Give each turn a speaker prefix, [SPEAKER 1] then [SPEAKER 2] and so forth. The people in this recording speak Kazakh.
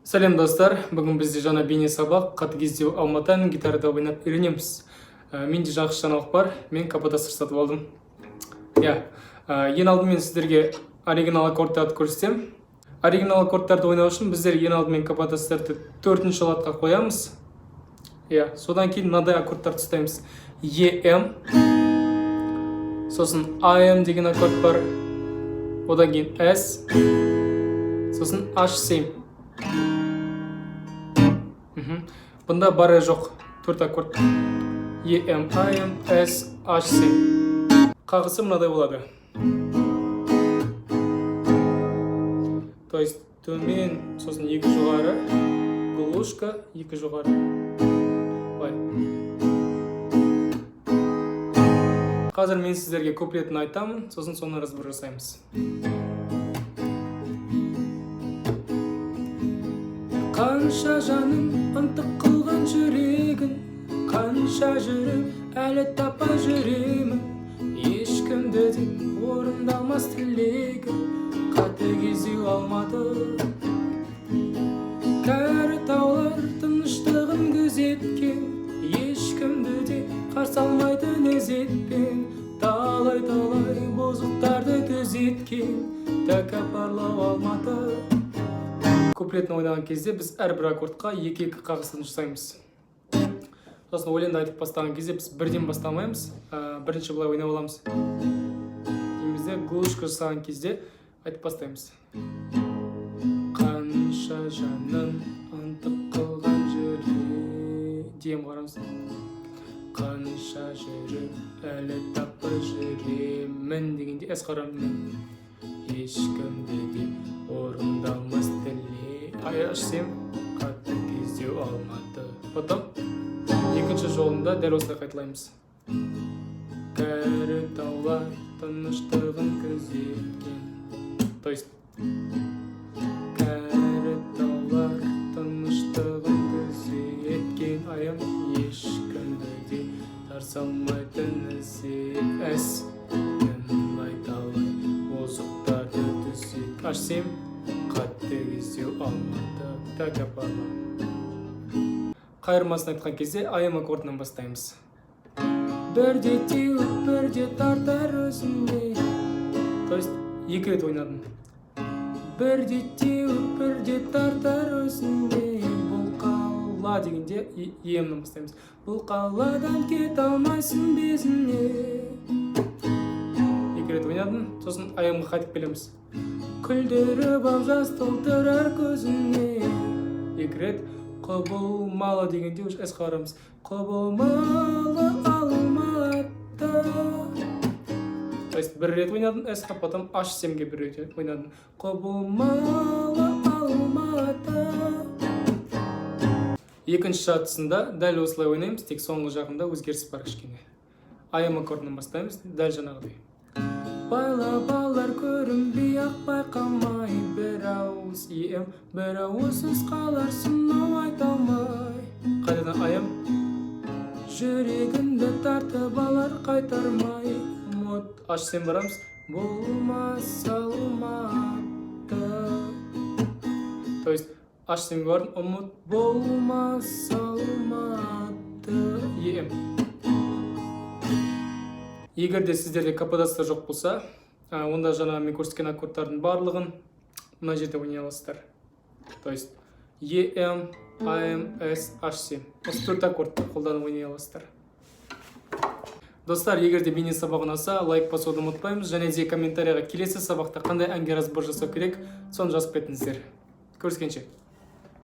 [SPEAKER 1] Сәлем достар, бүгін бізде жаңа бейне сабақ қатыгездеу алматан гитарада ойнап үйренеміз. Менде жақсы жаңалық бар, мен каподастр сатып алдым. Ең алдымен сіздерге оригинал аккордтарды көрсетемін. Оригинал аккордтарды ойнау үшін біздер ең алдымен каподастрды 4-ші латқа қоямыз. Содан кейін мынадай аккордтарды ұстаймыз. EM, сосын AM деген аккорд бар, одан кейін S, сосын H7. Бұнда бары жоқ 4 аккорд. EM, AM, S, H7. Қағысы мынадай болады. То есть төмен, сосын 2 жоғары, глушка, 2 жоғары. Қазір мен сіздерге куплетін айтамын, сосын соны разбор жасаймыз. Қанша жаным ынтық қылған жүрегін, қанша жүріп әлі тапа жүремін. Ешкімді де орындалмас тілегім, қатыгездеу алматы. Кәрі таулар тыныштығын күзеткен, ешкімді де қарсы алмайды лезетпен. Талай-талай бұзықтарды төзеткен, тәкаппарлау алматы. Куплетін ойнаған кезде біз әрбір аккордқа 2-2 қағысын жасаймыз. Сосын өлеңді айтып бастаған кезде біз бірден бастамаймыз, бірінші былай ойнап аламыз. Деймізде глушка жасаған кезде айтып бастаймыз. Қанша жаным ынтық қылған жүрек, дейм қарамыз. Қанша жүріп әлі таппа жүремін дегенде әс қарамын. Ешкімді де орындалмас тілек, H7, қатыгездеу алматы. Потом екінші жолында дәл осылай қайталаймыз. Кәрі таулар тыныштығын күзеткен. То есть кәрі таулар тыныштығын күзеткен, айым ешкімді де тарса алмайтын іздеп. Әс талай озықтарды төсек. H7, қатыгездеу алматы, тәкаппарлау. Қайырмасын айтқан кезде айым аккордынан бастаймыз. Бірде теуіп, бірде тартар өзіңде. То есть 2 рет ойнадым. Бірде теуіп, бірде тартар өзіңде. Бұл қала дегенде EM-нан бастаймыз. Бұл қаладан кет алмайсың безіне. 2 рет ойнадым, сосын айымға қайтып келеміз. Күлдіріп ап жас толтырар көзіне. 2 рет құбылмалы дегенде әс қарамыз. Құбылмалы алматы. То есть 1 рет ойнадым әсқа, потом H7-ге 1 рет ойнадым. Құбылмалы алматы. Екінші жартысында дәл осылай ойнаймыз, тек соңғы жағында өзгеріс бар кішкене. айым аккордынан бастаймыз, дәл жаңағыдай. Байлап-алар көрінбей ақ байқамай, бір ауыз EM, бір ауызсыз қаларсың ау айта алмай. Қайтадан айым, жүрегіңді тартып алар қайтармай. Ұмыт, H7 барамыз, болмас алматы. То есть H7 барын, ұмыт, болмас алматы. EM. Егер де сіздерде каподастр жоқ болса, онда жаңа мен көрсеткен аккордтардың барлығын мына жерде ойнай аласыздар. То есть EM, AM, S, H7. Осы 4 аккордты қолданып ойнай аласыздар. Достар, егер де бейне сабағын алса, лайк басуды ұмытпаймыз, және де комментарияға келесі сабақта қандай әнге разбор жасау керек, соны жазып кетіңіздер. Көріскенше.